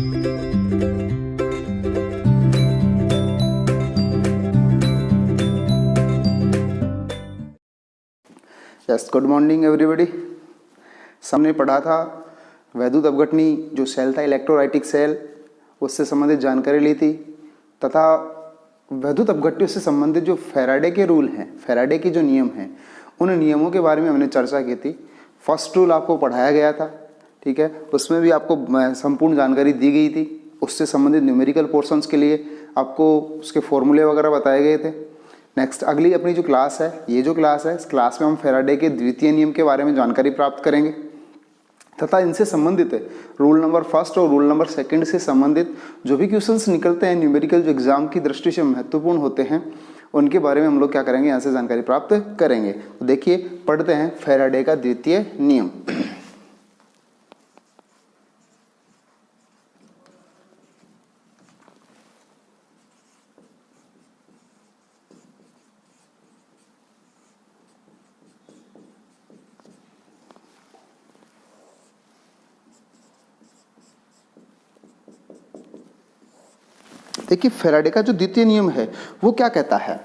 Yes, good morning everybody. हमने पढ़ा था वैद्युत अपघटनी जो सेल था, इलेक्ट्रोलाइटिक सेल, उससे संबंधित जानकारी ली थी तथा वैद्युत अपघट्यों से संबंधित जो फैराडे के रूल हैं, फैराडे के जो नियम हैं, उन नियमों के बारे में हमने चर्चा की थी। फर्स्ट रूल आपको पढ़ाया गया था, ठीक है, उसमें भी आपको संपूर्ण जानकारी दी गई थी। उससे संबंधित न्यूमेरिकल पोर्शंस के लिए आपको उसके फॉर्मूले वगैरह बताए गए थे। नेक्स्ट अगली अपनी जो क्लास है, ये जो क्लास है, इस क्लास में हम फैराडे के द्वितीय नियम के बारे में जानकारी प्राप्त करेंगे तथा इनसे संबंधित रूल नंबर फर्स्ट और रूल नंबर सेकंड से संबंधित जो भी क्वेश्चंस निकलते हैं न्यूमेरिकल, जो एग्जाम की दृष्टि से महत्वपूर्ण होते हैं, उनके बारे में हम लोग क्या करेंगे, यहाँ से जानकारी प्राप्त करेंगे। तो देखिए, पढ़ते हैं फैराडे का द्वितीय नियम। देखिए, फैराडे का जो द्वितीय नियम है वो क्या कहता है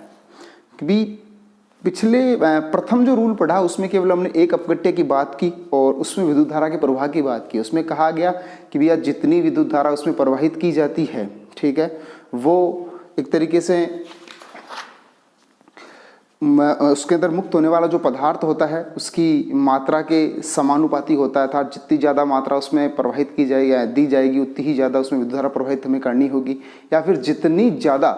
कि पिछले प्रथम जो रूल पढ़ा उसमें केवल हमने एक अपघट्य की बात की और उसमें विद्युत धारा के प्रवाह की बात की। उसमें कहा गया कि भैया जितनी विद्युत धारा उसमें प्रवाहित की जाती है, ठीक है, वो एक तरीके से उसके अंदर मुक्त होने वाला जो पदार्थ होता है उसकी मात्रा के समानुपाती होता है, अर्थात जितनी ज़्यादा मात्रा उसमें प्रवाहित की जाएगी या दी जाएगी उतनी ही ज़्यादा उसमें विद्युत धारा प्रवाहित हमें करनी होगी, या फिर जितनी ज़्यादा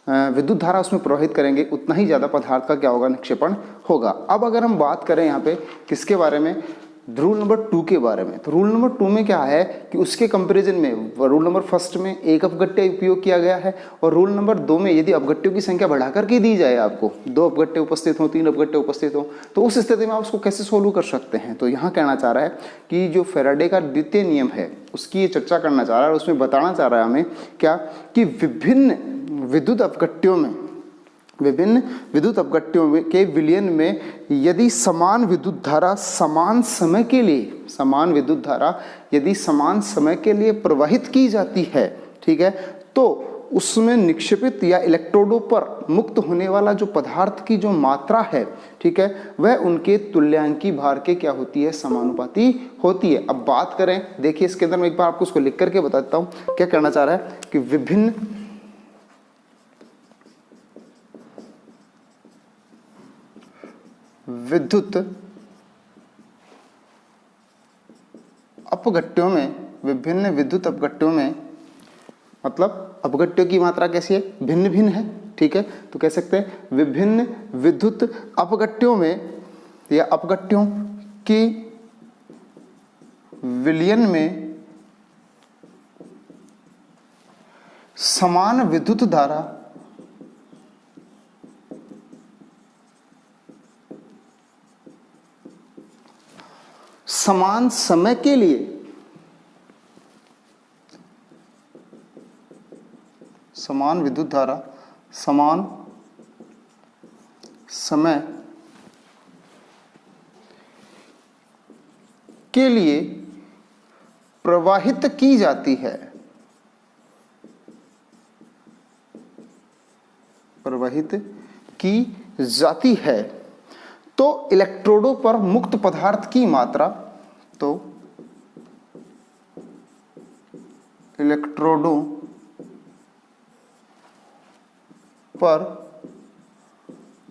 विद्युत धारा उसमें प्रवाहित करेंगे उतना ही ज़्यादा पदार्थ का क्या होगा, निक्षेपण होगा। अब अगर हम बात करें यहाँ पे किसके बारे में, रूल नंबर 2 के बारे में, तो रूल नंबर 2 में क्या है कि उसके कंपैरिजन में रूल नंबर फर्स्ट में एक अपघट्य उपयोग किया गया है और रूल नंबर 2 में यदि अपघट्यों की संख्या बढ़ा करके दी जाए, आपको 2 अपघट्य उपस्थित हो, 3 अपघट्य उपस्थित हो, तो उस स्थिति में आप उसको कैसे सोल्व कर सकते हैं। तो यहाँ कहना चाह रहा है कि जो फैराडे का द्वितीय नियम है उसकी ये चर्चा करना चाह रहा है और उसमें बताना चाह रहा है हमें क्या कि विभिन्न विद्युत अपघट्यों के विलयन में यदि समान विद्युत धारा समान समय के लिए प्रवाहित की जाती है, ठीक है, तो उसमें निक्षेपित या इलेक्ट्रोडों पर मुक्त होने वाला जो पदार्थ की जो मात्रा है, ठीक है, वह उनके तुल्यांकी भार के क्या होती है, समानुपाती होती है। अब बात करें, देखिए इसके अंदर मैं एक बार आपको उसको लिख करके बता देता हूं क्या कहना चाह रहा है कि विभिन्न विद्युत अपघट्यों में मतलब अपघट्यों की मात्रा कैसी है, भिन्न भिन्न है, ठीक है, तो कह सकते हैं विभिन्न विद्युत अपघट्यों में या अपघट्यों की विलयन में समान विद्युत धारा समान समय के लिए समान विद्युत धारा समान समय के लिए प्रवाहित की जाती है, तो इलेक्ट्रोडों पर मुक्त पदार्थ की मात्रा, तो इलेक्ट्रोडों पर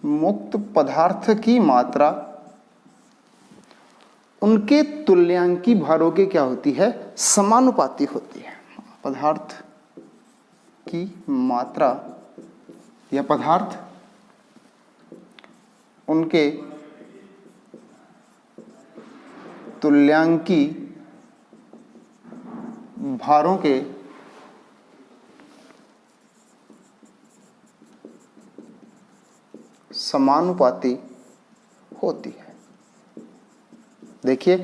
मुक्त पदार्थ की मात्रा उनके तुल्यांकी भारों के क्या होती है, समानुपाती होती है। पदार्थ की मात्रा या पदार्थ उनके तुल्यांकी भारों के समानुपाती होती है। देखिए,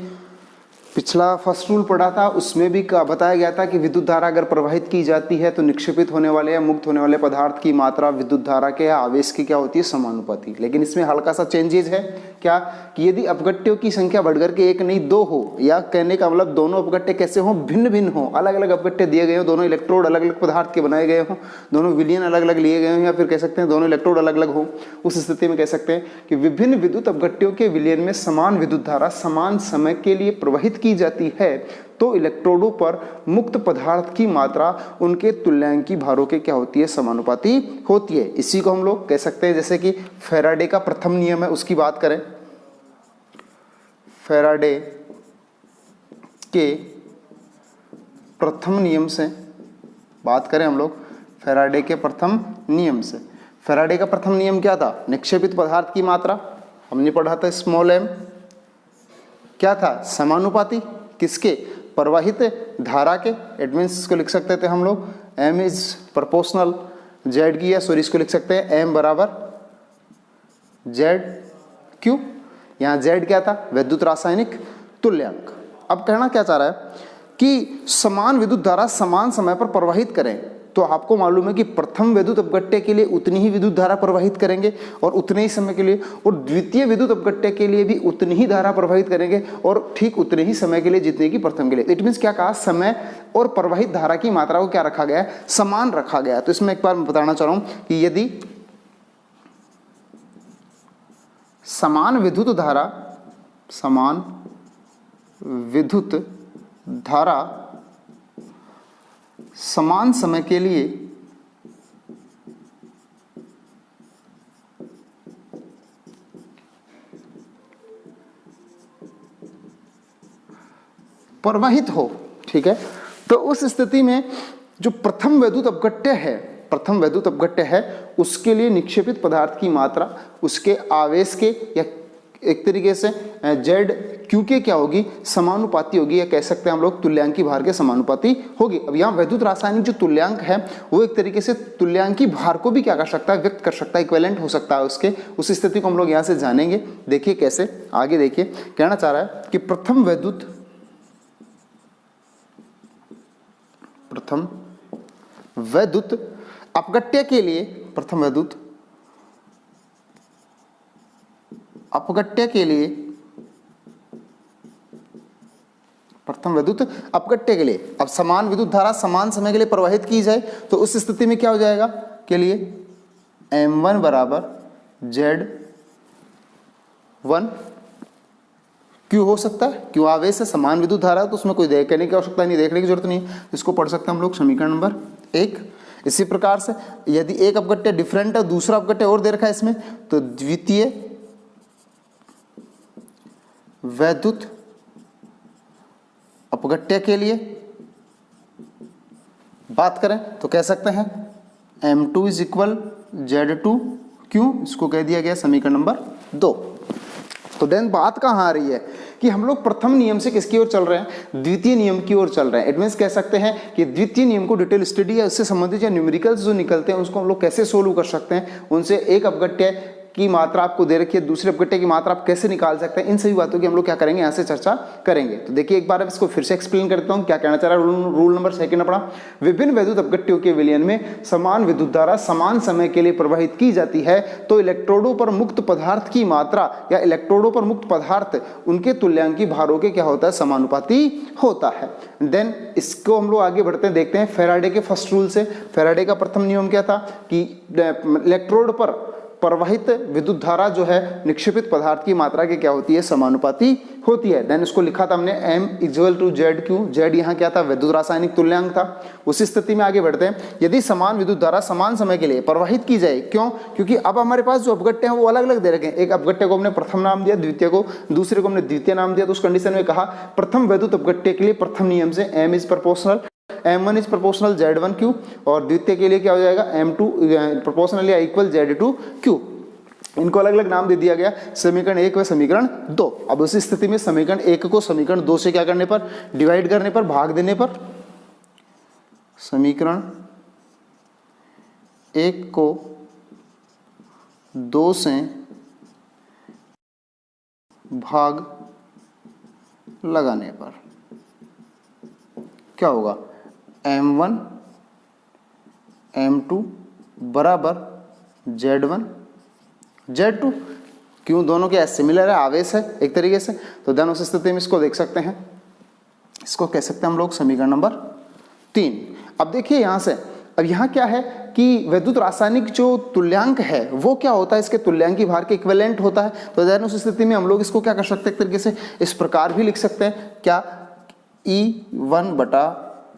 पिछला फर्स्ट रूल पढ़ा था, उसमें भी बताया गया था कि विद्युत धारा अगर प्रवाहित की जाती है तो निक्षेपित होने वाले या मुक्त होने वाले पदार्थ की मात्रा विद्युत धारा के या आवेश की क्या होती है, समानुपाती। लेकिन इसमें हल्का सा चेंजेज है क्या, कि यदि अपघट्यों की संख्या बढ़कर के एक नहीं दो हो, या कहने का मतलब दोनों अपघट्य कैसे हो, भिन्न भिन्न हो, अलग अलग अपघट्य दिए गए हो, दोनों इलेक्ट्रोड अलग अलग पदार्थ के बनाए गए हो, दोनों विलयन अलग अलग लिए गए हो, या फिर कह सकते हैं दोनों इलेक्ट्रोड अलग अलग हो, उस स्थिति में कह सकते हैं कि विभिन्न विद्युत अपघट्यों के विलयन में समान विद्युत धारा समान समय के लिए प्रवाहित की जाती है तो इलेक्ट्रोडों पर मुक्त पदार्थ की मात्रा उनके तुल्यांकी भारों के क्या होती है, समानुपाती होती है। इसी को हम लोग कह सकते हैं, जैसे कि फैराडे का प्रथम नियम है उसकी बात करें, फैराडे के प्रथम नियम से बात करें हम लोग, फैराडे के प्रथम नियम से। फैराडे का प्रथम नियम क्या था, निक्षेपित पदार्थ की मात्रा हमने पढ़ा था स्मॉल m, क्या था, समानुपाती किसके, प्रवाहित धारा के। इट मीन्स इसको लिख सकते थे हम लोग m इज प्रोपोर्शनल z की, या सॉरी इसको लिख सकते हैं m बराबर z क्यू। यहाँ z क्या था, विद्युत रासायनिक तुल्यांक। अब कहना क्या चाह रहा है कि समान विद्युत धारा समान समय पर प्रवाहित करें, तो आपको मालूम है कि प्रथम विद्युत अपघट्य के लिए उतनी ही विद्युत धारा प्रवाहित करेंगे और उतने ही समय के लिए, और द्वितीय विद्युत अपघट्य के लिए भी उतनी ही धारा प्रवाहित करेंगे और ठीक उतने ही समय के लिए जितने की प्रथम के लिए। इट मीन्स क्या कहा, समय और प्रवाहित धारा की मात्रा को क्या रखा गया है, समान रखा गया है। तो इसमें एक बार मैं बताना चाह रहा हूं कि यदि समान विद्युत धारा समान समय के लिए प्रवाहित हो, ठीक है, तो उस स्थिति में जो प्रथम विद्युत अपघट्य है उसके लिए निक्षेपित पदार्थ की मात्रा उसके आवेश के या एक तरीके से जेड क्यू के क्या होगी, समानुपाती होगी, या कह सकते हैं हम लोग तुल्यांकी भार के समानुपाती होगी। अब यहाँ वैद्युत रासायनिक जो तुल्यांक है वो एक तरीके से तुल्यांकी भार को भी क्या कर सकता है, व्यक्त कर सकता है, इक्विवेलेंट हो सकता है उसके। उस स्थिति को हम लोग यहाँ से जानेंगे। देखिए कैसे, आगे देखिए कहना चाह रहा है कि प्रथम वैद्युत अपघट्य के लिए, प्रथम वैद्युत अपघट्य के लिए अब समान विद्युत धारा समान समय के लिए प्रवाहित की जाए तो उस स्थिति में क्या हो जाएगा के लिए m1 बराबर z1 क्यों हो सकता है, क्यों आवेश है, समान विद्युत धारा है तो उसमें कोई कहने की आवश्यकता नहीं, देखने की जरूरत नहीं, इसको पढ़ सकते हैं हम लोग समीकरण नंबर 1। इसी प्रकार से यदि एक अपघट्य डिफरेंट है, दूसरा अपघट्य और दे रखा है इसमें, तो द्वितीय वैद्युत अपघट्य के लिए बात करें तो कह सकते हैं m2 इज इक्वल z2 क्यों, इसको कह दिया गया समीकरण नंबर 2। तो देन बात कहाँ आ रही है कि हम लोग प्रथम नियम से किसकी ओर चल रहे हैं, द्वितीय नियम की ओर चल रहे हैं। इट मीन्स कह सकते हैं कि द्वितीय नियम को डिटेल स्टडी या उससे संबंधित या न्यूमेरिकल्स जो निकलते हैं उसको हम लोग कैसे सोल्व कर सकते हैं, उनसे एक अपघट्य की मात्रा आपको दे रखी है, दूसरे अपघट्य की मात्रा आप कैसे निकाल सकते हैं, इन सभी बातों की हम लोग क्या करेंगे, यहाँ से चर्चा करेंगे। तो देखिए एक बार इसको फिर से एक्सप्लेन करता हूँ क्या कहना चाह रहा है। रूल नंबर 2 अपना, विभिन्न वैद्युत अपघट्यों के विलयन में समान विद्युत धारा समान समय के लिए प्रवाहित की जाती है तो इलेक्ट्रोडों पर मुक्त पदार्थ की मात्रा या इलेक्ट्रोडों पर मुक्त पदार्थ उनके तुल्यांकी भारों के क्या होता है, समानुपाती होता है। देन इसको हम लोग आगे बढ़ते हैं, देखते हैं फैराडे के फर्स्ट रूल से। फैराडे का प्रथम नियम क्या था कि इलेक्ट्रोड पर प्रवाहित विद्युत धारा जो है निक्षेपित पदार्थ की मात्रा के क्या होती है, समानुपाती होती है। देन इसको लिखा था हमने m equal to Z Q, Z यहाँ क्या था, विद्युत रासायनिक तुल्यांक था। उसी स्थिति में आगे बढ़ते हैं, यदि समान विद्युत धारा समान समय के लिए प्रवाहित की जाए, क्यों, क्योंकि अब हमारे पास जो अपघट्य हैं वो अलग अलग दे रखे हैं। एक अपघट्य को हमने प्रथम नाम दिया, द्वितीय को, दूसरे को हमने द्वितीय नाम दिया। तो उस कंडीशन में कहा प्रथम वैद्युत अपघट्य के लिए प्रथम नियम से m is proportional m1 is proportional z1 Q, और द्वितीय के लिए क्या हो जाएगा m2 प्रोपोर्शनल या इक्वल z2 क्यू। इनको अलग अलग नाम दे दिया गया, समीकरण 1 व समीकरण 2। अब उसी स्थिति में समीकरण 1 को समीकरण 2 से क्या करने पर, डिवाइड करने पर, भाग देने पर, समीकरण 1 को 2 से भाग लगाने पर क्या होगा, m1 m2 बराबर z1 z2। क्यों, दोनों क्या सिमिलर है, आवेश है एक तरीके से। तो देन उस स्थिति में इसको देख सकते हैं, इसको कह सकते हैं हम लोग समीकरण नंबर 3। अब देखिए यहाँ से, अब यहाँ क्या है कि वैद्युत रासायनिक जो तुल्यांक है वो क्या होता है, इसके तुल्यांकी भार के इक्विवेलेंट होता है। तो देन उस स्थिति में हम लोग इसको क्या कर सकते हैं, एक तरीके से इस प्रकार भी लिख सकते हैं, क्या, E1 बटा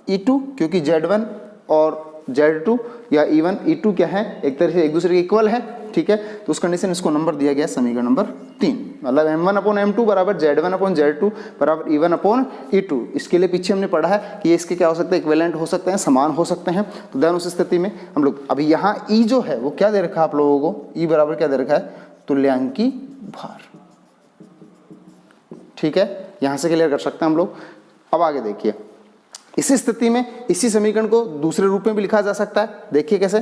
E2, क्योंकि Z1 और Z2 या E1 E2 क्या है, एक तरह से एक दूसरे के इक्वल है, ठीक है। तो उस कंडीशन इसको नंबर दिया गया समीकरण नंबर 3, मतलब m1 अपॉन m2 बराबर Z1 अपॉन Z2 बराबर E1 अपॉन E2। इसके लिए पीछे हमने पढ़ा है कि ये इसके क्या हो सकते हैं, इक्विवेलेंट हो सकते हैं, समान हो सकते हैं। तो देन उस स्थिति में हम लोग अभी यहाँ E जो है वो क्या दे रखा है आप लोगों को, E बराबर क्या दे रखा है, तुल्यांकी भार, ठीक है। यहाँ से क्लियर कर सकते हैं हम लोग। अब आगे देखिए, इसी स्थिति में इसी समीकरण को दूसरे रूप में भी लिखा जा सकता है। देखिए कैसे,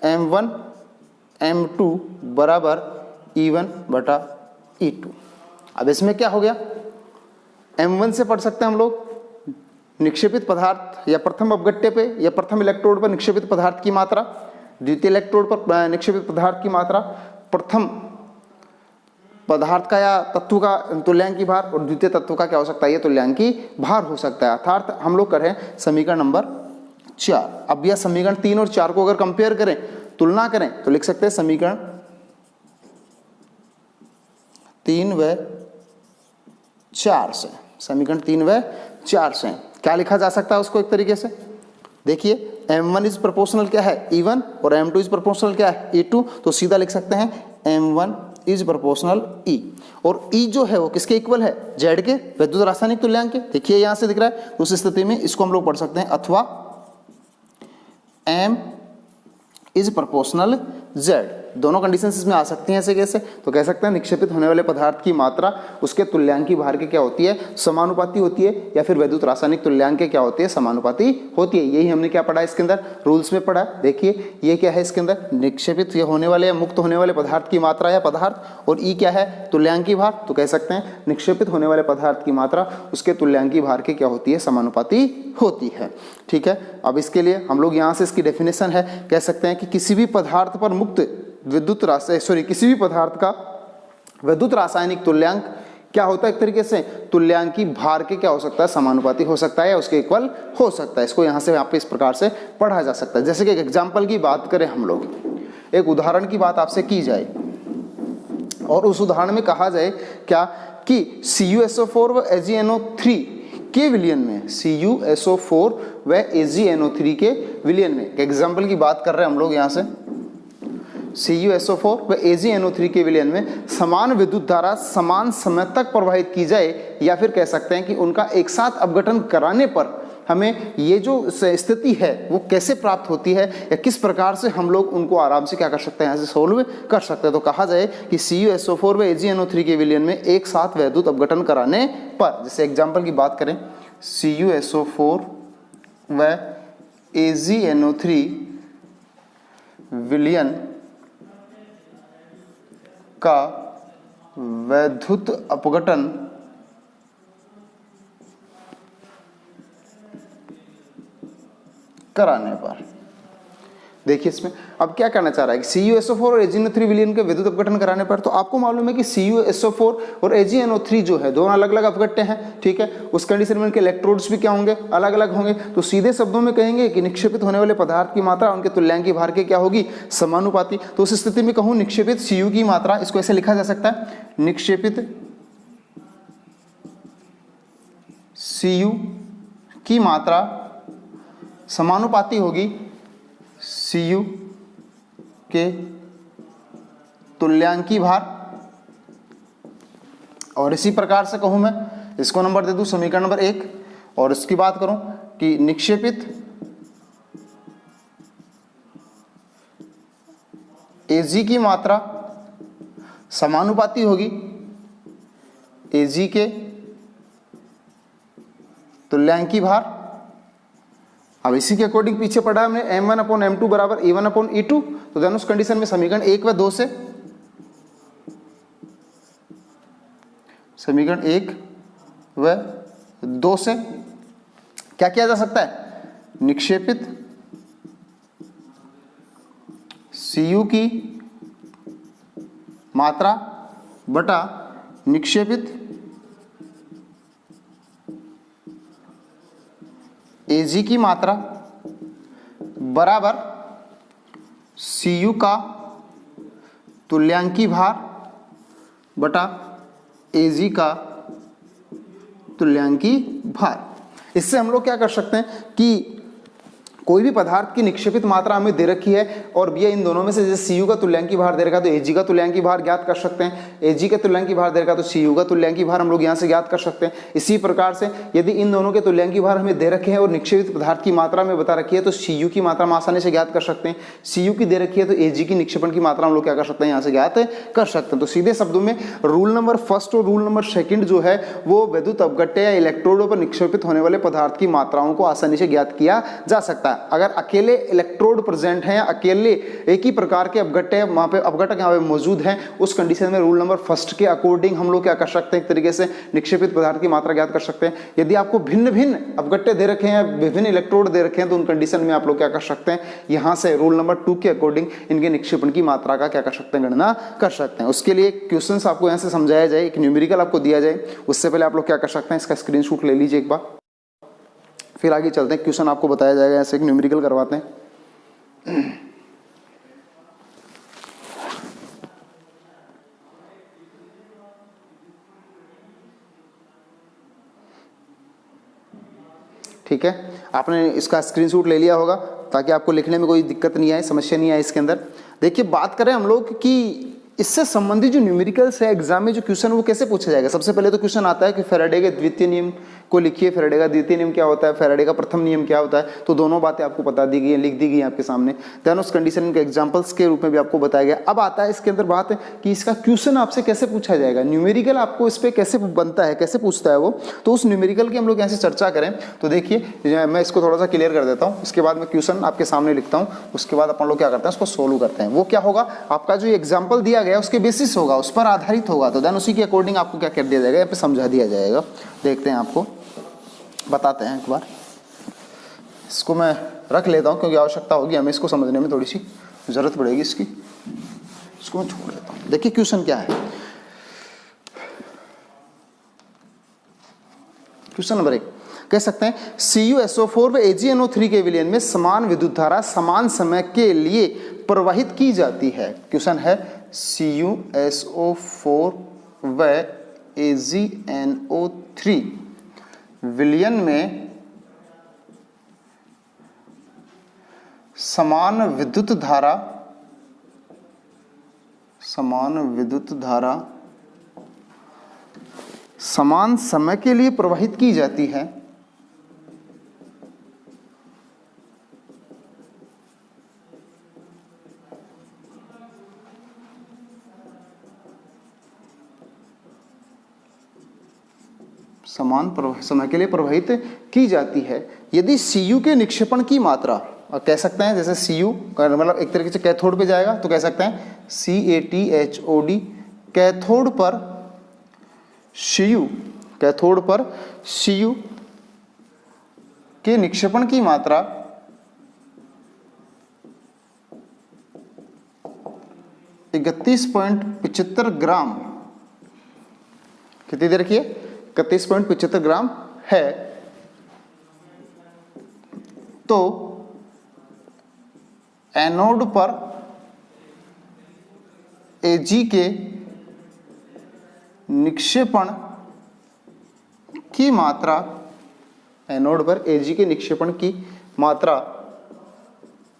m1 m2 बराबर E1 बटा E2। अब इसमें क्या हो गया, m1 से पढ़ सकते हैं हम लोग निक्षेपित पदार्थ या प्रथम अपघट्य पे या प्रथम इलेक्ट्रोड पर निक्षेपित पदार्थ की मात्रा, द्वितीय इलेक्ट्रोड पर निक्षेपित पदार्थ की मात्रा, प्रथम पदार्थ का या तत्व का तुल्यांकी भार और द्वितीय तत्व का क्या हो सकता है, ये तुल्यांकी भार हो सकता है। अर्थात हम लोग करें समीकरण नंबर 4। अब यह समीकरण 3 और 4 को अगर कंपेयर करें, तुलना करें, तो लिख सकते हैं समीकरण 3 व 4 से, समीकरण 3 व 4 से क्या लिखा जा सकता है उसको एक तरीके से। देखिए m1 इज प्रोपोर्शनल क्या है, E1 और m2 इज प्रोपोर्शनल क्या है, E2। तो सीधा लिख सकते हैं m1 इज प्रोपोर्शनल E, और E जो है वो किसके इक्वल है, Z के, वैद्युत रासायनिक तुल्यांक के। देखिए यहाँ से दिख रहा है। उस स्थिति में इसको हम लोग पढ़ सकते हैं, अथवा M इज प्रोपोर्शनल Z। दोनों कंडीशन इसमें आ सकती हैं ऐसे कैसे, तो कह सकते हैं निक्षेपित होने वाले पदार्थ की मात्रा उसके तुल्यांकी भार के क्या होती है, समानुपाती होती है, या फिर वैद्युत रासायनिक तुल्यांक के क्या होती है, समानुपाती होती है। यही हमने क्या पढ़ा इसके अंदर, रूल्स में पढ़ा। देखिए ये क्या है इसके अंदर, निक्षेपित होने वाले या मुक्त होने वाले पदार्थ की मात्रा या पदार्थ, और ई क्या है, तुल्यांकी भार। तो कह सकते हैं निक्षेपित होने वाले पदार्थ की मात्रा उसके तुल्यांकी भार के क्या होती है, समानुपाती होती है, ठीक है। अब इसके लिए हम लोग यहाँ से इसकी डेफिनेशन है, कह सकते हैं कि किसी भी पदार्थ पर मुक्त विद्युत किसी भी पदार्थ का विद्युत रासायनिक तुल्यांक क्या होता है, एक तरीके से तुल्यांकी भार के क्या हो सकता है, समानुपाती हो सकता है या उसके इक्वल हो सकता है। इसको यहाँ से यहाँ पे इस प्रकार से पढ़ा जा सकता है। जैसे कि एक एग्जाम्पल की बात करें हम लोग, एक उदाहरण की बात आपसे की जाए और उस उदाहरण में कहा जाए क्या कि CuSO4 व AgNO3 के विलयन में, CuSO4 व AgNO3 के विलयन में, एग्जाम्पल की बात कर रहे हैं हम लोग यहाँ से, CuSO4 व AgNO3 के विलयन में समान विद्युत धारा समान समय तक प्रवाहित की जाए, या फिर कह सकते हैं कि उनका एक साथ अपघटन कराने पर हमें ये जो स्थिति है वो कैसे प्राप्त होती है, या किस प्रकार से हम लोग उनको आराम से क्या कर सकते हैं, यहाँ से सोल्व कर सकते हैं। तो कहा जाए कि CuSO4 व AgNO3 के विलयन में एक साथ वैद्युत अपघटन कराने पर, जैसे एग्जाम्पल की बात करें, CuSO4 व AgNO3 विलयन का वैद्युत अपघटन कराने पर, देखिए इसमें अब क्या करना चाह रहा है कि CuSO4 और AgNO3 विलयन के विद्युत अपघटन कराने पर, तो आपको मालूम है कि CuSO4 और AgNO3 जो है दोनों अलग अलग अपघट्य हैं, ठीक है। उस कंडीशन में उनके इलेक्ट्रोड्स भी क्या होंगे, अलग अलग होंगे। तो सीधे शब्दों में कहेंगे कि निक्षेपित होने वाले पदार्थ की मात्रा उनके तुल्यांकी भार के क्या होगी, समानुपाती। तो उस स्थिति में कहूँ निक्षेपित Cu की मात्रा, इसको ऐसे लिखा जा सकता है, निक्षेपित Cu की मात्रा समानुपाती होगी Cu के तुल्यांकी भार। और इसी प्रकार से कहूं मैं, इसको नंबर दे दूं समीकरण नंबर 1, और इसकी बात करूं कि निक्षेपित Ag की मात्रा समानुपाती होगी Ag के तुल्यांकी भार। अब इसी के अकॉर्डिंग पीछे पढ़ा हमने m1 अपॉन m2 बराबर E1 अपॉन E2। तो देन उस कंडीशन में समीकरण 1 व 2 से, समीकरण 1 व 2 से क्या किया जा सकता है? निक्षेपित Cu की मात्रा बटा निक्षेपित Ag की मात्रा बराबर Cu का तुल्यांकी भार बटा Ag का तुल्यांकी भार। इससे हम लोग क्या कर सकते हैं कि कोई भी पदार्थ की निक्षेपित मात्रा हमें दे रखी है और भैया इन दोनों में से जैसे Cu का तुल्यांकी भार दे रखा है तो Ag का तुल्यांकी भार ज्ञात कर सकते हैं, Ag का तुल्यांकी भार दे रखा है तो Cu का तुल्यांकी भार हम लोग यहाँ से ज्ञात कर सकते हैं। इसी प्रकार से यदि इन दोनों के तुल्यांकी भार हमें दे रखे हैं और निक्षेपित पदार्थ की मात्रा में बता रखी है तो Cu की मात्रा हम आसानी से ज्ञात कर सकते हैं। Cu की दे रखी है तो Ag की निक्षेपण की मात्रा हम लोग क्या कर सकते हैं, यहाँ से ज्ञात कर सकते हैं। तो सीधे शब्दों में रूल नंबर फर्स्ट और रूल नंबर सेकंड जो है वो वैद्युत अपघट्य या इलेक्ट्रोडों पर निक्षेपित होने वाले पदार्थ की मात्राओं को आसानी से ज्ञात किया जा सकता है। अगर अकेले इलेक्ट्रोड प्रेजेंट हैं, अकेले एक ही प्रकार के अपघट्य वहां पे अपघटक यहाँ पे मौजूद हैं, उस कंडीशन में रूल नंबर फर्स्ट के अकॉर्डिंग हम लोग क्या कर सकते हैं, एक तरीके से निक्षेपित पदार्थ की मात्रा ज्ञात कर सकते हैं। यदि आपको भिन्न भिन्न अपघट्य दे रखे हैं, विभिन्न इलेक्ट्रोड दे रखे हैं, तो उन कंडीशन में आप लोग क्या कर सकते हैं, यहाँ से रूल नंबर 2 के अकॉर्डिंग इनके निक्षेपण की मात्रा का क्या कर सकते हैं, गणना कर सकते हैं। उसके लिए क्वेश्चन आपको यहाँ से समझाया जाए, एक न्यूमेरिकल आपको दिया जाए, उससे पहले आप लोग क्या कर सकते हैं, इसका स्क्रीनशॉट ले लीजिए एक बार, फिर आगे चलते हैं। क्वेश्चन आपको बताया जाएगा, ऐसे एक न्यूमेरिकल करवाते हैं। ठीक है, आपने इसका स्क्रीनशॉट ले लिया होगा ताकि आपको लिखने में कोई दिक्कत नहीं आए, समस्या नहीं आए इसके अंदर। देखिए बात करें हम लोग कि इससे संबंधित जो न्यूमेरिकल्स है एग्जाम में जो क्वेश्चन वो कैसे पूछा जाएगा। सबसे पहले तो क्वेश्चन आता है कि फैराडे के द्वितीय नियम को लिखिए, फैराडे का द्वितीय नियम क्या होता है, फैराडे का प्रथम नियम क्या होता है। तो दोनों बातें आपको बता दी गई है, लिख दी गई है आपके सामने। देन उस कंडीशन के एग्जांपल्स के रूप में भी आपको बताया गया। अब आता है इसके अंदर बात कि इसका क्वेश्चन आपसे कैसे पूछा जाएगा, न्यूमेरिकल आपको इस पर कैसे बनता है, कैसे पूछता है वो। तो उस न्यूमेरिकल की हम लोग यहाँ से चर्चा करें तो देखिए मैं इसको थोड़ा सा क्लियर कर देता हूँ, उसके बाद मैं क्वेश्चन आपके सामने लिखता हूँ, उसके बाद अपन लोग क्या करते हैं उसको सोल्व करते हैं। वो क्या होगा, आपका जो एग्जाम्पल दिया गया उसके बेसिस होगा, उस पर आधारित होगा, तो देन उसी के अकॉर्डिंग आपको क्या कर दिया जाएगा, यहाँ पे समझा दिया जाएगा। देखते हैं, आपको बताते हैं एक बार। इसको मैं रख लेता हूँ क्योंकि आवश्यकता होगी हमें इसको समझने में, थोड़ी सी जरूरत पड़ेगी इसकी। इसको मैं छोड़ देता हूँ। देखिए क्वेश्चन क्या है, क्वेश्चन नंबर 1 कह सकते हैं CuSO4 व AgNO3 के विलयन में समान विद्युत धारा समान समय के लिए प्रवाहित की जाती है। क्वेश्चन है CuSO4 व AgNO3 विलयन में समान विद्युत धारा समान समय के लिए प्रवाहित की जाती है। समान समय के लिए प्रवाहित की जाती है यदि Cu के निक्षेपण की मात्रा, कह सकते हैं जैसे Cu मतलब एक तरीके से कैथोड पे जाएगा तो कह सकते हैं CaTHOD, कैथोड पर Cu के निक्षेपण की मात्रा 31.75 ग्राम, कितनी दे रखी है, 31.75 ग्राम है। तो एनोड पर Ag के निक्षेपण की मात्रा, एनोड पर Ag के निक्षेपण की मात्रा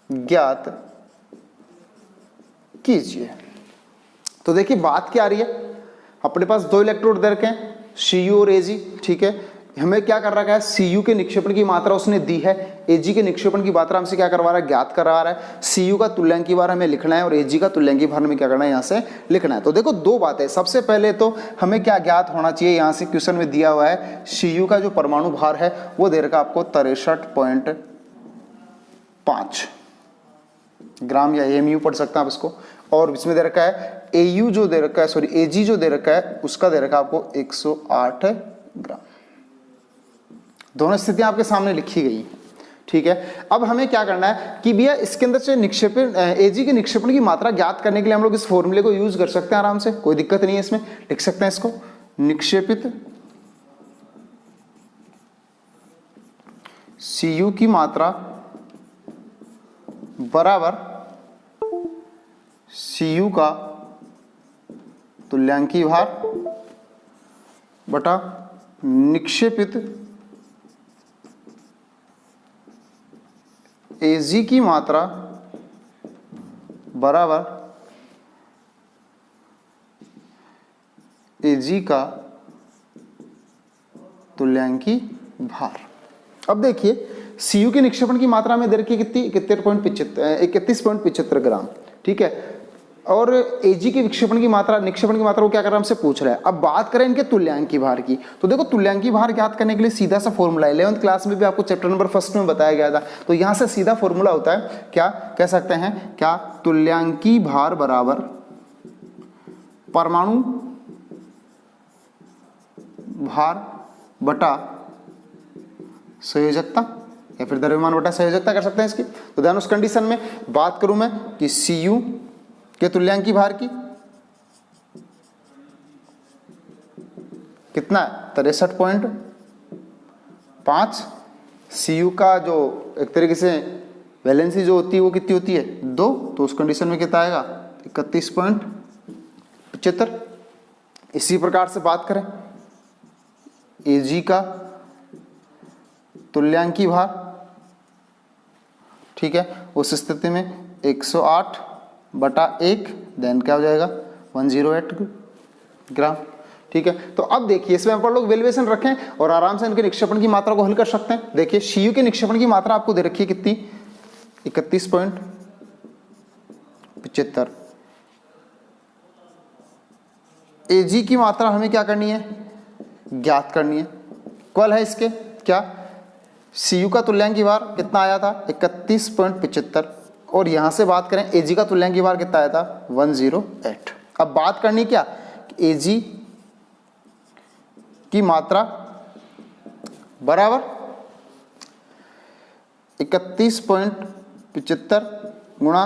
ज्ञात कीजिए। तो देखिए बात क्या आ रही है, अपने पास दो इलेक्ट्रोड दे रखे हैं Cu और Ag, ठीक है। हमें क्या कर रखा है, Cu के निक्षेपण की मात्रा उसने दी है, Ag के निक्षेपण की मात्रा हमसे क्या करवा रहा है, ज्ञात करवा रहा है। Cu का तुल्यांकी भार हमें लिखना है और Ag का तुल्यांकी भार हमें क्या करना है, यहाँ से लिखना है। तो देखो दो बातें, सबसे पहले तो हमें क्या ज्ञात होना चाहिए, यहाँ से क्वेश्चन में दिया हुआ है Cu का जो परमाणु भार है वो दे रखा आपको 63.5 ग्राम या AMU पढ़ सकते हैं आप इसको, और इसमें दे रखा है AU जो दे रखा है, सॉरी Ag जो दे रखा है उसका दे रखा है आपको 108 ग्राम। दोनों स्थितियां आपके सामने लिखी गई हैं, ठीक है। अब हमें क्या करना है कि भैया इसके अंदर से निक्षेपण Ag के निक्षेपण की मात्रा ज्ञात करने के लिए हम लोग इस फॉर्मूले को यूज कर सकते हैं आराम से, कोई दिक्कत नहीं है इसमें। लिख सकते हैं इसको, निक्षेपित Cu की मात्रा बराबर Cu का तुल्यांकी भार बटा निक्षेपित Ag की मात्रा बराबर Ag का तुल्यांकी भार। अब देखिए Cu के निक्षेपण की मात्रा में दे रखी है कितनी, 31.75 ग्राम, ठीक है। और Ag के निक्षेपण की मात्रा वो क्या कर रहा है, हमसे पूछ रहा है। अब बात करें इनके तुल्यांकी भार की, तो देखो तुल्यांकी भार ज्ञात करने के लिए सीधा सा फॉर्मूला 11th क्लास में भी आपको चैप्टर नंबर 1 में बताया गया था। तो यहां से सीधा फॉर्मूला होता है, क्या कह सकते हैं, क्या तुल्यांकी भार बराबर परमाणु भार बटा संयोजकता, या फिर द्रव्यमान बटा संयोजकता कर सकते हैं इसकी। तो ध्यान, उस कंडीशन में बात करूं मैं कि Cu के तुल्यांकी भार की कितना है, 63.5। Cu का जो एक तरीके से वैलेंसी जो होती है वो कितनी होती है, 2, तो उस कंडीशन में कितना आएगा, 31.75। इसी प्रकार से बात करें Ag का तुल्यांकी भार, ठीक है, उस स्थिति में 108/1, देन क्या हो जाएगा 108 ग्राम, ठीक है। तो अब देखिए इसमें अपन लोग वैल्यूएशन रखें और आराम से इनके निक्षेपण की मात्रा को हल कर सकते हैं। देखिए Cu के निक्षेपण की मात्रा आपको दे रखी है कितनी, 31.75। Ag की मात्रा हमें क्या करनी है, ज्ञात करनी है। इक्वल है इसके क्या, Cu का तुल्यांकी भार कितना आया था, 31.75, और यहां से बात करें Ag का तुल्यांकी भार कितना आया था, 108। अब बात करनी क्या, Ag की मात्रा बराबर 31.75 गुणा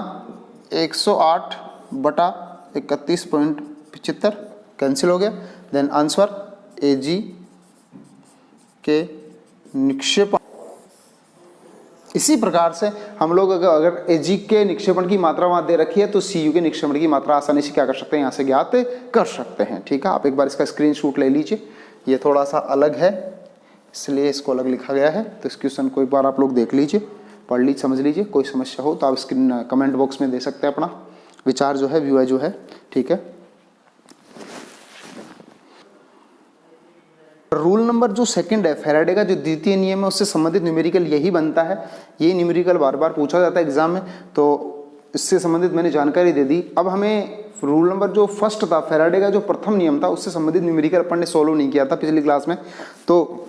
108/31.75, कैंसिल हो गया। देन आंसर Ag के निक्षेपण। इसी प्रकार से हम लोग अगर Ag के निक्षेपण की मात्रा वहां दे रखी है तो Cu के निक्षेपण की मात्रा आसानी से क्या कर सकते हैं, यहाँ से ज्ञात कर सकते हैं, ठीक है। आप एक बार इसका स्क्रीनशॉट ले लीजिए, ये थोड़ा सा अलग है इसलिए इसको अलग लिखा गया है। तो इस क्वेश्चन को एक बार आप लोग देख लीजिए, पढ़ लीजिए, समझ लीजिए। कोई समस्या हो तो आप स्क्रीन कमेंट बॉक्स में दे सकते हैं अपना विचार जो है, व्यू है जो है, ठीक है। रूल नंबर जो सेकंड है फैराडे का जो द्वितीय नियम है उससे संबंधित न्यूमेरिकल यही बनता है। ये न्यूमेरिकल बार बार पूछा जाता है एग्जाम में, तो इससे संबंधित मैंने जानकारी दे दी। अब हमें रूल नंबर जो फर्स्ट था फैराडे का जो प्रथम नियम था उससे संबंधित न्यूमेरिकल अपन ने सोल्व नहीं किया था पिछली क्लास में, तो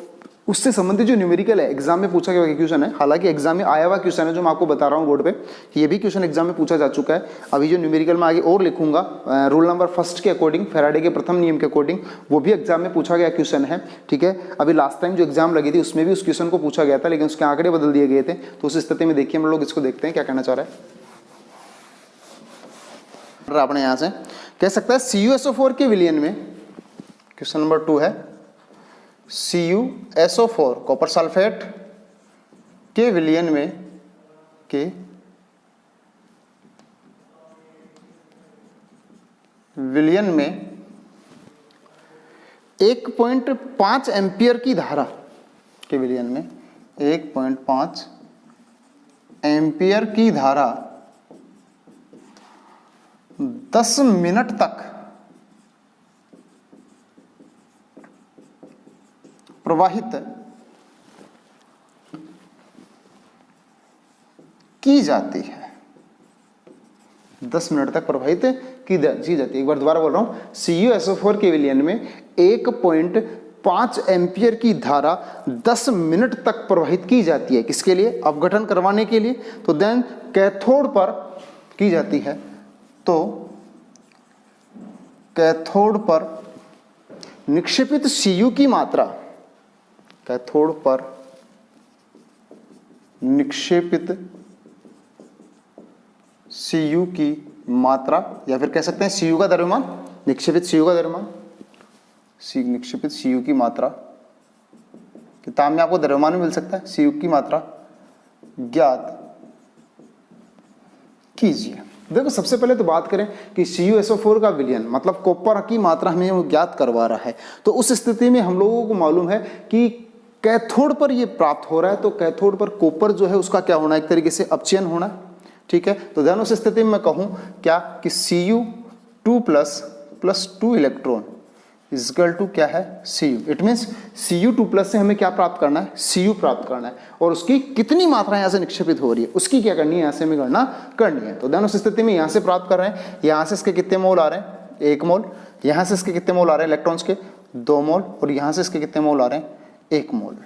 उससे संबंधित जो न्यूमेरिकल है एग्जाम में पूछा गया क्वेश्चन है। हालांकि एग्जाम में आया हुआ क्वेश्चन है जो मैं आपको बता रहा हूँ बोर्ड पे, ये भी क्वेश्चन एग्जाम में पूछा जा चुका है। अभी जो न्यूमेरिकल में आगे और लिखूंगा रूल नंबर फर्स्ट के अकॉर्डिंग, फैराडे के प्रथम नियम के अकॉर्डिंग, वो भी एग्जाम में पूछा गया क्वेश्चन है, ठीक है। अभी लास्ट टाइम जो एग्जाम लगी थी उसमें भी उस क्वेश्चन को पूछा गया था, लेकिन उसके आंकड़े बदल दिए गए थे। तो उस स्थिति में देखिए हम लोग इसको देखते हैं क्या कहना चाह रहा है। आपने यहां से कह सकता है CuSO4 के विलयन में, क्वेश्चन नंबर 2 है, CuSO4 कॉपर सल्फेट के विलयन में 1.5 एम्पियर की धारा के विलयन में 1.5 एम्पियर की धारा 10 मिनट तक प्रवाहित की जाती है, 10 मिनट तक प्रवाहित की जाती है। एक बार दोबारा बोल रहा हूं, CuSO4 के विलयन में 1.5 एम्पियर की धारा 10 मिनट तक प्रवाहित की जाती है, किसके लिए, अपघटन करवाने के लिए। तो देन कैथोड पर की जाती है, तो कैथोड पर निक्षेपित Cu की मात्रा, कैथोड पर निक्षेपित Cu की मात्रा, या फिर कह सकते हैं Cu का द्रव्यमान, निक्षेपित Cu का द्रव्यमान, निक्षेपित Cu की मात्रा, किताब में आपको द्रव्यमान भी मिल सकता है, Cu की मात्रा ज्ञात कीजिए। देखो सबसे पहले तो बात करें कि CuSO4 का विलयन मतलब कॉपर की मात्रा हमें वो ज्ञात करवा रहा है, तो उस स्थिति में हम लोगों को मालूम है कि कैथोड पर ये प्राप्त हो रहा है, तो कैथोड पर कॉपर जो है उसका क्या होना है, एक तरीके से अपचयन होना, ठीक है। तो ध्यान उस स्थिति में मैं कहूं क्या कि Cu2 plus 2 electron is equal to क्या है Cu। It means Cu2 plus से हमें क्या प्राप्त करना है, Cu प्राप्त करना है, और उसकी कितनी मात्रा यहाँ से निक्षेपित हो रही है उसकी क्या करनी है, यहाँ से हमें गणना करनी है। तो ध्यान उस स्थिति में यहाँ से प्राप्त कर रहे हैं, यहाँ से इसके कितने मोल आ रहे हैं, 1 मोल, यहाँ से इसके कितने मोल आ रहे हैं इलेक्ट्रॉन्स के, 2 मोल, और यहाँ से इसके कितने मोल आ रहे हैं, 1 मोल।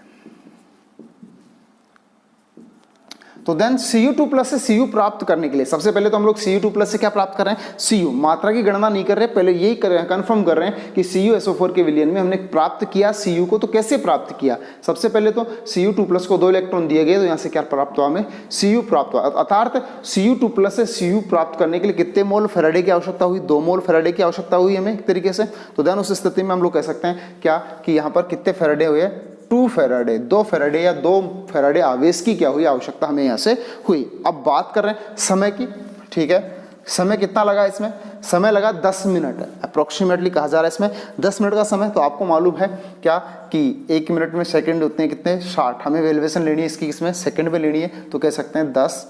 तो देन Cu2 प्लस से Cu प्राप्त करने के लिए सबसे पहले तो हम लोग Cu2 प्लस से क्या प्राप्त कर रहे हैं, Cu, मात्रा की गणना नहीं कर रहे, पहले यही कर रहे हैं, कंफर्म कर रहे हैं कि CuSO4 के विलयन में हमने प्राप्त किया Cu को। तो कैसे प्राप्त किया, सबसे पहले तो Cu2 प्लस को 2 इलेक्ट्रॉन दिए गए, तो यहाँ से क्या प्राप्त हुआ, हमें Cu प्राप्त हुआ। अर्थात Cu2 प्लस से Cu प्राप्त करने के लिए कितने मोल फेराडे की आवश्यकता हुई, 2 मोल फेराडे की आवश्यकता हुई हमें एक तरीके से। तो देन उस स्थिति में हम लोग कह सकते हैं क्या कि यहाँ पर कितने फेराडे हुए, 2 फेराडे, 2 फेराडे या 2 फेराडे आवेश की क्या हुई, आवश्यकता हमें यहाँ से हुई। अब बात कर रहे हैं समय की, ठीक है। समय कितना लगा इसमें, समय लगा 10 मिनट अप्रोक्सीमेटली कहा जा रहा है इसमें 10 मिनट का समय। तो आपको मालूम है क्या कि 1 मिनट में सेकंड उतने कितने 60, हमें वैल्यूएशन लेनी है इसकी, इसमें सेकंड में लेनी है, तो कह सकते हैं 10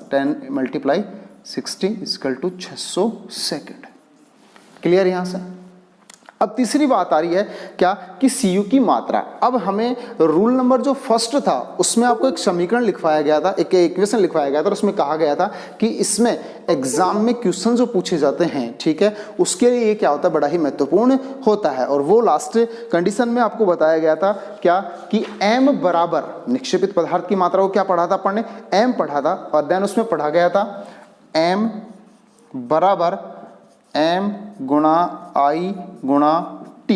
multiply 60 equal to 600 second. Clear यहाँ से। अब तीसरी बात आ रही है क्या कि Cu की मात्रा। अब हमें रूल नंबर जो फर्स्ट था उसमें आपको एक समीकरण लिखवाया गया था, एक इक्वेशन लिखवाया गया था, और उसमें कहा गया था कि इसमें एग्जाम में क्वेश्चन जो पूछे जाते हैं, ठीक है, उसके लिए ये क्या होता है, बड़ा ही महत्वपूर्ण होता है। और वो लास्ट कंडीशन में आपको बताया गया था क्या कि m बराबर निक्षेपित पदार्थ की मात्रा को क्या पढ़ा था आपने, m पढ़ा था, और देन उसमें पढ़ा गया था m बराबर m गुणा I गुणा T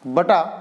बटा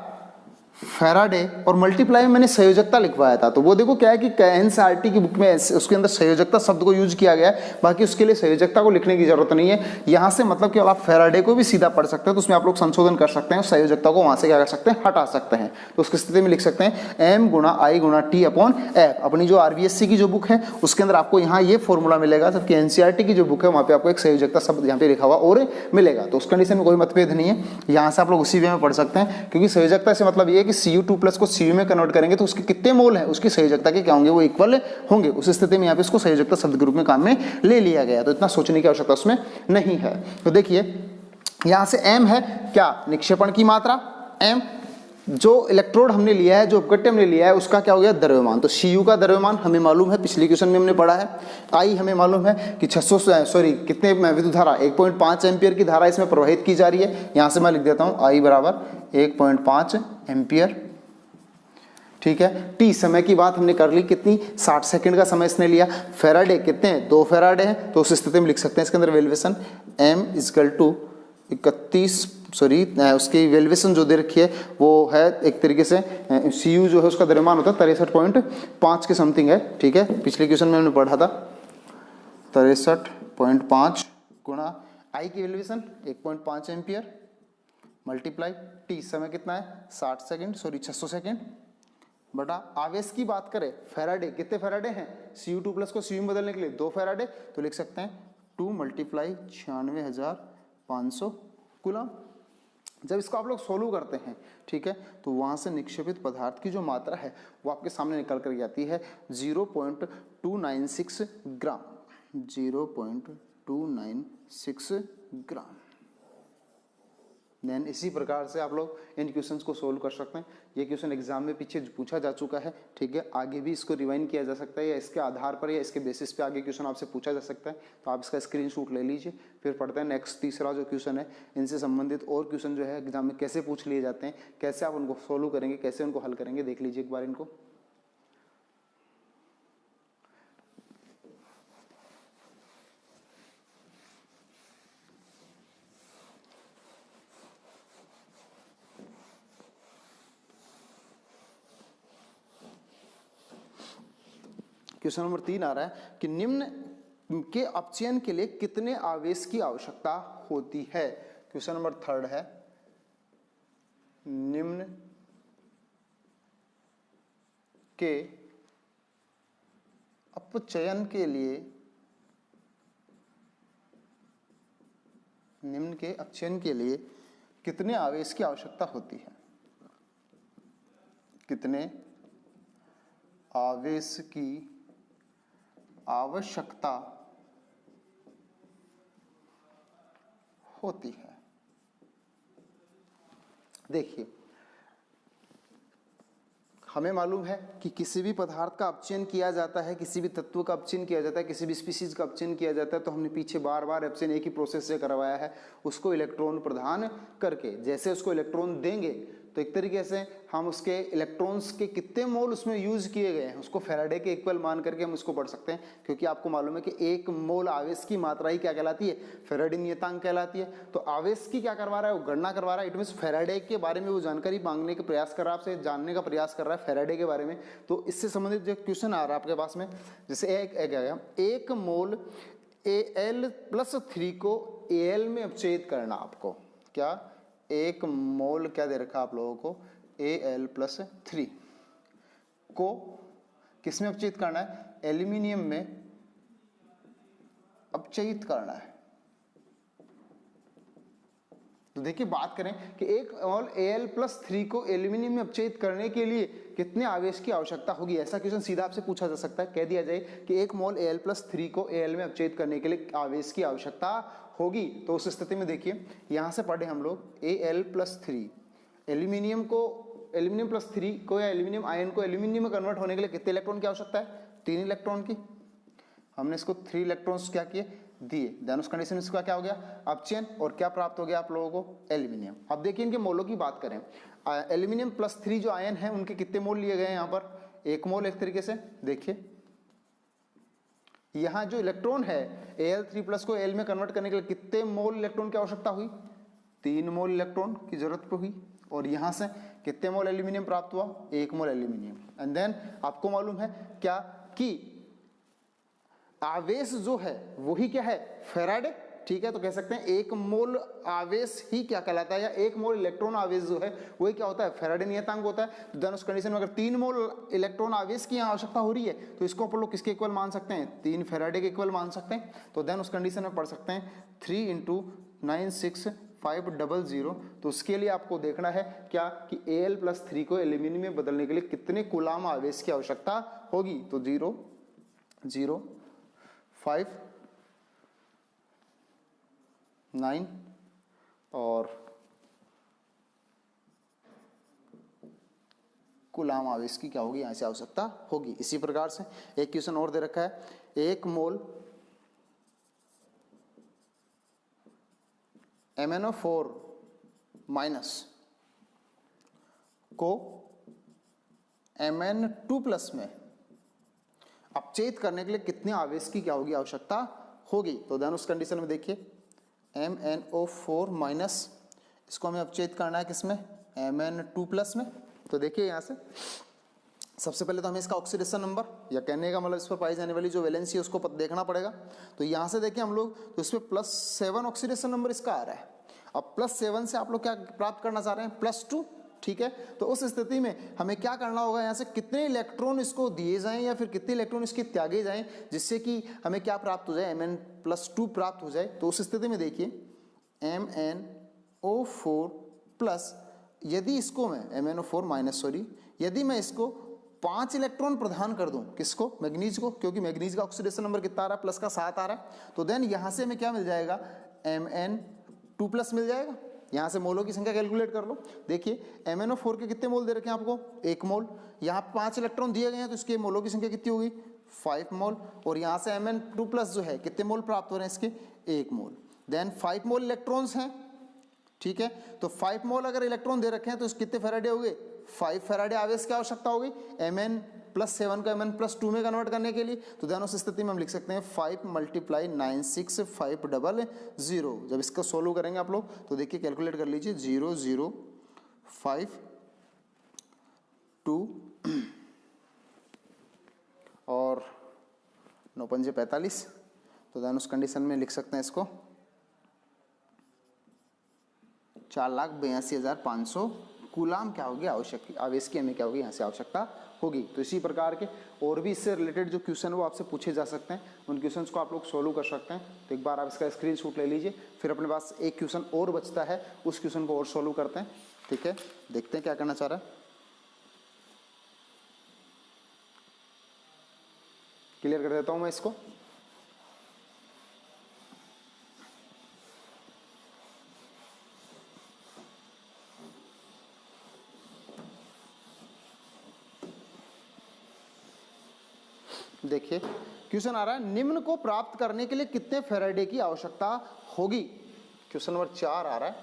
फेराडे, और मल्टीप्लाई में मैंने संयोजकता लिखवाया था। तो वो देखो क्या है कि एनसीईआरटी की बुक में उसके अंदर संयोजकता शब्द को यूज किया गया है, बाकी उसके लिए संयोजकता को लिखने की जरूरत नहीं है। यहाँ से मतलब कि आप फेराडे को भी सीधा पढ़ सकते हैं, तो उसमें आप लोग संशोधन कर सकते हैं, संयोजकता को वहां से क्या कर सकते हैं, हटा सकते हैं। तो उसकी स्थिति में लिख सकते हैं m गुणा I गुणा T अपॉन F। अपनी जो RBSC की जो बुक है उसके अंदर आपको यहाँ ये फॉर्मूला मिलेगा, जबकि एनसीईआरटी की जो बुक है वहाँ पे आपको एक संयोजकता शब्द यहाँ पे लिखा हुआ और मिलेगा। तो उस कंडीशन में कोई मतभेद नहीं है, यहाँ से आप लोग उसी वे में पढ़ सकते हैं, क्योंकि संयोजकता से मतलब ये है कि Cu2 प्लस को Cu में कन्वर्ट करेंगे तो उसके कितने मोल हैं, उसकी संयोजकता के क्या होंगे, वो इक्वल होंगे। उस स्थिति में यहाँ पे इसको संयोजकता शब्द के रूप में काम में ले लिया गया, तो इतना सोचने की आवश्यकता उसमें नहीं है। तो देखिए यहाँ से m है क्या, निक्षेपण की मात्रा, m जो इलेक्ट्रोड हमने लिया है, जो अपघट्य हमने लिया है, उसका क्या हो गया, द्रव्यमान। तो Cu का द्रव्यमान हमें मालूम है, पिछले क्वेश्चन में हमने पढ़ा है। I हमें मालूम है कि 600 कितने विद्युत धारा 1.5 एम्पियर की धारा इसमें प्रवाहित की जा रही है। यहाँ से मैं लिख देता हूँ I बराबर 1.5 एम्पियर, ठीक है। T समय की बात हमने कर ली, कितनी 60 सेकंड का समय इसने लिया। फेराडे कितने हैं, 2 फेराडे हैं, तो उस स्थिति में लिख सकते हैं इसके अंदर वैल्यूएशन m इक्वल टू 31 उसकी वैल्यूएशन जो दे रखी है वो है एक तरीके से Cu जो है उसका द्रव्यमान होता है 63.5 के समथिंग है, ठीक है। पिछले क्वेश्चन में हमने पढ़ा था 63.5 गुणा I की वैल्यूएशन 1.5 एम्पियर मल्टीप्लाई T समय कितना है 600 सेकेंड बटा आवेश की बात करें फेराडे, कितने फेराडे हैं, Cu2 प्लस को Cu में बदलने के लिए 2 फेराडे, तो लिख सकते हैं 2 मल्टीप्लाई 96,500 कूलम। जब इसको आप लोग सोल्व करते हैं, ठीक है, तो वहां से निक्षेपित पदार्थ की जो मात्रा है वो आपके सामने निकल कर आती है 0.296 ग्राम, 0.296 ग्राम। देन इसी प्रकार से आप लोग इन क्वेश्चंस को सोल्व कर सकते हैं। ये क्वेश्चन एग्जाम में पीछे पूछा जा चुका है, ठीक है। आगे भी इसको रिवाइंड किया जा सकता है, या इसके आधार पर या इसके बेसिस पे आगे क्वेश्चन आपसे पूछा जा सकता है। तो आप इसका स्क्रीनशॉट ले लीजिए, फिर पढ़ते हैं नेक्स्ट तीसरा जो क्वेश्चन है, इनसे संबंधित और क्वेश्चन जो है एग्जाम में कैसे पूछ लिए जाते हैं, कैसे आप उनको सोल्व करेंगे, कैसे उनको हल करेंगे, देख लीजिए एक बार इनको। क्वेश्चन नंबर 3 आ रहा है कि निम्न के अपचयन के लिए कितने आवेश की आवश्यकता होती है। क्वेश्चन नंबर 3 है, निम्न के अपचयन के लिए, निम्न के अपचयन के लिए कितने आवेश की आवश्यकता होती है। कितने आवेश की आवश्यकता होती है। देखिए, हमें मालूम है कि किसी भी पदार्थ का अपचयन किया जाता है, किसी भी तत्व का अपचयन किया जाता है, किसी भी स्पीशीज का अपचयन किया जाता है, तो हमने पीछे बार बार अपचयन एक ही प्रोसेस से करवाया है, उसको इलेक्ट्रॉन प्रदान करके। जैसे उसको इलेक्ट्रॉन देंगे तो एक तरीके से हम उसके इलेक्ट्रॉन्स के कितने मोल उसमें यूज किए गए हैं उसको फैराडे के इक्वल मान करके हम उसको पढ़ सकते हैं, क्योंकि आपको मालूम है कि एक मोल आवेश की मात्रा ही क्या कहलाती है, फैराडे नियतांक कहलाती है। तो आवेश की क्या करवा रहा है, वो गणना करवा रहा है। इट मीन्स फैराडे के बारे में वो जानकारी मांगने का प्रयास कर रहा है, आपसे जानने का प्रयास कर रहा है फैराडे के बारे में। तो इससे संबंधित जो क्वेश्चन आ रहा है आपके पास में, जैसे एक मोल Al+3 को Al में अपचयित करना। आपको क्या, एक मोल क्या दे रखा है आप लोगों को, Al+3 को किसमें अपचयित करना है, एल्यूमिनियम में अपचयित करना है। तो देखिए, बात करें कि एक मोल Al+3 को एल्यूमिनियम में अपचयित करने के लिए कितने आवेश की आवश्यकता होगी, ऐसा क्वेश्चन सीधा आपसे पूछा जा सकता है। कह दिया जाए कि एक मोल Al+3 को Al में अपचयित करने के लिए आवेश की आवश्यकता होगी, तो उस स्थिति में देखिए, यहां से पढ़े हम लोग Al+3, एल्यूमिनियम प्लस 3 को या एल्यूमिनियम आयन को एल्यूमिनियम में कन्वर्ट होने के लिए कितने इलेक्ट्रॉन की आवश्यकता है, 3 इलेक्ट्रॉन की। हमने इसको 3 इलेक्ट्रॉन्स क्या किए, दिए। देन उस कंडीशन में इसका क्या हो गया, अपचयन, और क्या प्राप्त हो गया आप लोगों को, एल्यूमिनियम। अब देखिए इनके मोलों की बात करें, एल्यूमिनियम +3 जो आयन है उनके कितने मोल लिए गए हैं यहाँ पर, 1 मोल। एक तरीके से देखिए, यहाँ जो इलेक्ट्रॉन है Al3+ को Al में कन्वर्ट करने के लिए कितने मोल इलेक्ट्रॉन की आवश्यकता हुई, 3 मोल इलेक्ट्रॉन की जरूरत हुई। और यहाँ से कितने मोल एल्यूमिनियम प्राप्त हुआ, 1 मोल एल्यूमिनियम। एंड देन आपको मालूम है क्या कि आवेश जो है वही क्या है, फैराडे। ठीक है, तो कह सकते हैं 1 मोल आवेश ही क्या कहलाता है, या 1 मोल इलेक्ट्रॉन आवेश जो है वही क्या होता है, फैराडे नियतांक होता है। तो देन उस कंडीशन में अगर 3 मोल इलेक्ट्रॉन आवेश की यहाँ आवश्यकता हो रही है, तो इसको अपन लोग किसके इक्वल मान सकते हैं, 3 फैराडे के इक्वल मान सकते हैं। तो देन उस कंडीशन में पढ़ सकते हैं 3 × 96500। तो उसके लिए आपको देखना है क्या कि Al+3 को एल्यूमिनियम में बदलने के लिए कितने कूलाम आवेश की आवश्यकता होगी। तो 0 0 5 9 और कूलाम आवेश की क्या होगी, यहां से आवश्यकता होगी। इसी प्रकार से एक क्वेश्चन और दे रखा है, 1 मोल MnO4- को Mn2+ में अपचयित करने के लिए कितने आवेश की क्या होगी, आवश्यकता होगी। तो देन उस कंडीशन में देखिए, MnO4- इसको हमें अपचयित करना है किसमें, Mn2+ में। तो देखिए यहाँ से सबसे पहले तो हमें इसका ऑक्सीडेशन नंबर, या कहने का मतलब इस पर पाई जाने वाली जो वैलेंसी है उसको देखना पड़ेगा। तो यहाँ से देखिए हम लोग, तो इसमें +7 ऑक्सीडेशन नंबर इसका आ रहा है। अब +7 से आप लोग क्या प्राप्त करना चाह रहे हैं, +2। ठीक है, तो उस स्थिति में हमें क्या करना होगा, यहाँ से कितने इलेक्ट्रॉन इसको दिए जाएं या फिर कितने इलेक्ट्रॉन इसके त्यागे जाएं, जिससे कि हमें क्या प्राप्त हो जाए, Mn+2 प्राप्त हो जाए। तो उस स्थिति में देखिए MnO4+, यदि इसको मैं MnO4- यदि मैं इसको 5 इलेक्ट्रॉन प्रदान कर दूं, किसको, मैग्नीज को, क्योंकि मैग्नीज का ऑक्सीडेशन नंबर कितना आ रहा है, +7 आ रहा है। तो देन यहाँ से हमें क्या मिल जाएगा, Mn2+ मिल जाएगा। यहाँ से मोलों की संख्या कैलकुलेट कर लो। देखिए MnO4 के कितने मोल दे रखे हैं आपको, 1 मोल। यहाँ 5 इलेक्ट्रॉन दिए गए हैं, तो इसके मोलों की संख्या कितनी होगी, 5 मोल। और यहाँ से Mn2+ जो है कितने मोल प्राप्त हो रहे हैं इसके, 1 मोल। देन 5 मोल इलेक्ट्रॉन्स हैं। ठीक है, तो 5 मोल अगर इलेक्ट्रॉन दे रखे हैं तो कितने फैराडे हो गए, 5 फैराडे आवेश की आवश्यकता होगी Mn+7 को Mn+2 में कन्वर्ट करने के लिए। तो देन उस स्थिति में हम लिख सकते हैं 5 × 96500। जब इसका सोल्व करेंगे आप लोग तो देखिए कैलकुलेट कर लीजिए, 0 0 5 2 और 9 पंजे 45, तो देन उस कंडीशन में लिख सकते हैं इसको 4,82,500 कूलाम क्या होगी आवश्यक, आवेश की हमें क्या होगी यहाँ से आवश्यकता होगी। तो इसी प्रकार के और भी इससे रिलेटेड जो क्वेश्चन वो आपसे पूछे जा सकते हैं, उन क्वेश्चंस को आप लोग सोल्व कर सकते हैं। तो एक बार आप इसका स्क्रीनशॉट ले लीजिए, फिर अपने पास एक क्वेश्चन और बचता है, उस क्वेश्चन को और सोल्व करते हैं। ठीक है, देखते हैं क्या करना चाह रहा है। क्लियर कर देता हूँ मैं इसको। देखिए क्वेश्चन आ रहा है, निम्न को प्राप्त करने के लिए कितने फैराडे की आवश्यकता होगी। क्वेश्चन नंबर 4 आ रहा है,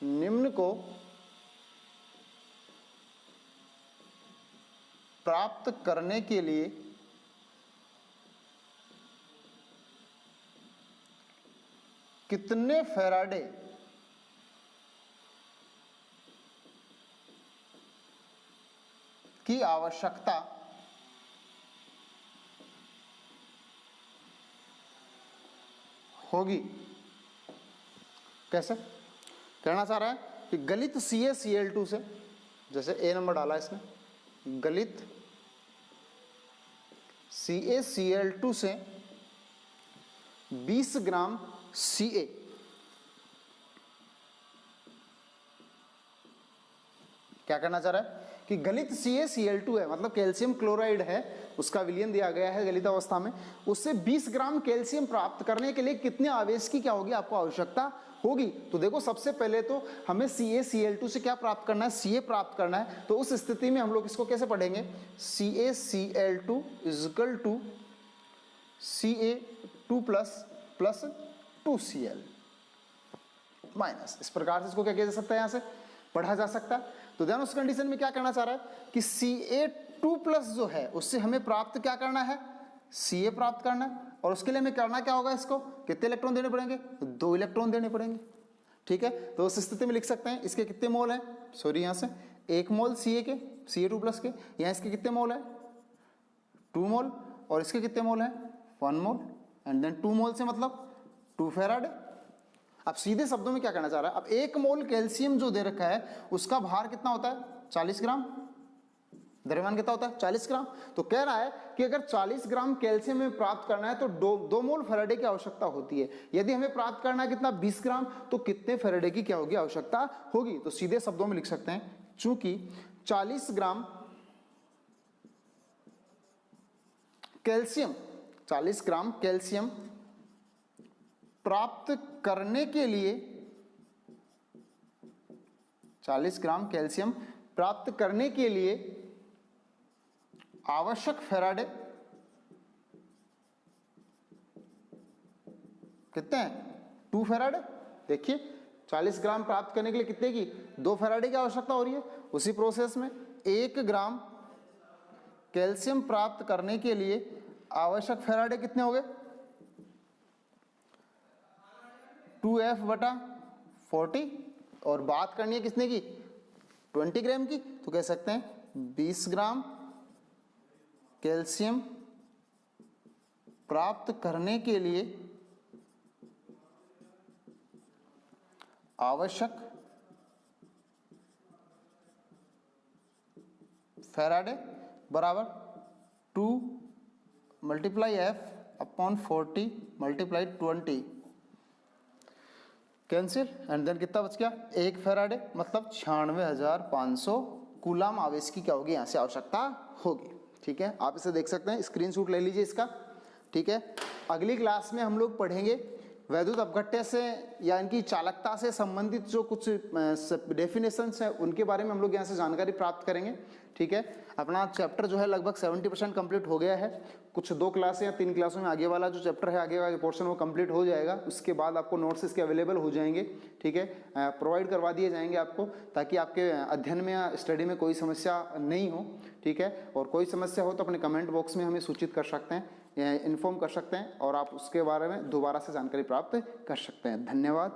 निम्न को प्राप्त करने के लिए कितने फैराडे की आवश्यकता होगी। कैसे कहना चाह रहा है कि गलित CaCl2 से, जैसे ए नंबर डाला इसमें, गलित CaCl2 से 20 ग्राम Ca क्या करना चाह रहा है कि गलित CaCl2 है, मतलब कैल्शियम क्लोराइड है, उसका विलयन दिया गया है गलित अवस्था में, उससे 20 ग्राम कैल्शियम प्राप्त करने के लिए कितने आवेश की क्या होगी आपको आवश्यकता होगी। तो देखो सबसे पहले तो हमें CaCl2 से क्या प्राप्त करना है, Ca प्राप्त करना है। तो उस स्थिति में हम लोग इसको कैसे पढ़ेंगे, CaCl2 equal to Ca2 plus 2Cl minus, इस प्रकार से इसको क्या किया जा सकता है, यहाँ से पढ़ा जा सकता है। तो ध्यान उस कंडीशन में क्या करना चाह रहा है कि Ca2 प्लस जो है उससे हमें प्राप्त क्या करना है, Ca प्राप्त करना है, और उसके लिए हमें करना क्या होगा, इसको कितने इलेक्ट्रॉन देने पड़ेंगे, 2 इलेक्ट्रॉन देने पड़ेंगे। ठीक है, तो उस स्थिति में लिख सकते हैं इसके कितने मोल हैं, सॉरी यहाँ से 1 मोल Ca के, Ca2 प्लस के, यहाँ इसके कितने मोल है 2 मोल, और इसके कितने मोल है 1 मोल, एंड देन 2 मोल से मतलब 2 फैराड। अब सीधे शब्दों में क्या कहना चाह रहा है, अब 1 मोल कैल्शियम जो दे रखा है उसका भार कितना होता है 40 ग्राम, द्रव्यमान कितना होता है 40 ग्राम। तो कह रहा है कि अगर 40 ग्राम कैल्शियम में प्राप्त करना है तो 2 मोल फैराडे की आवश्यकता होती है। यदि हमें प्राप्त करना है कितना 20 ग्राम, तो कितने फैराडे की क्या होगी आवश्यकता होगी। तो सीधे शब्दों में लिख सकते हैं, चूंकि 40 ग्राम कैल्शियम, 40 ग्राम कैल्शियम प्राप्त करने के लिए, 40 ग्राम कैल्शियम प्राप्त करने के लिए आवश्यक फैराडे कितने हैं 2 फैराडे। देखिए 40 ग्राम प्राप्त करने के लिए कितने की 2 फैराडे की आवश्यकता हो रही है। उसी प्रोसेस में 1 ग्राम कैल्शियम प्राप्त करने के लिए आवश्यक फैराडे कितने हो गए 2F/40, और बात करनी है किसने की 20 ग्राम की, तो कह सकते हैं 20 ग्राम कैल्शियम प्राप्त करने के लिए आवश्यक फैराडे बराबर 2 × F/40 × 20 कैंसिल, एंड देन कितना बच गया 1 फैराडे, मतलब 96,500 कूलाम आवेश की क्या होगी यहाँ से आवश्यकता होगी। ठीक है, आप इसे देख सकते हैं, स्क्रीनशॉट ले लीजिए इसका। ठीक है, अगली क्लास में हम लोग पढ़ेंगे वैद्युत अपघट्य से या इनकी चालकता से संबंधित जो कुछ डेफिनेशंस है उनके बारे में हम लोग यहाँ से जानकारी प्राप्त करेंगे। ठीक है, अपना चैप्टर जो है लगभग 70% कंप्लीट हो गया है। कुछ 2 क्लास या 3 क्लासों में आगे वाला जो चैप्टर है, आगे का पोर्शन वो कंप्लीट हो जाएगा। उसके बाद आपको नोट्स इसके अवेलेबल हो जाएंगे। ठीक है, प्रोवाइड करवा दिए जाएंगे आपको, ताकि आपके अध्ययन में या स्टडी में कोई समस्या नहीं हो। ठीक है, और कोई समस्या हो तो अपने कमेंट बॉक्स में हमें सूचित कर सकते हैं, इन्फॉर्म कर सकते हैं, और आप उसके बारे में दोबारा से जानकारी प्राप्त कर सकते हैं। धन्यवाद।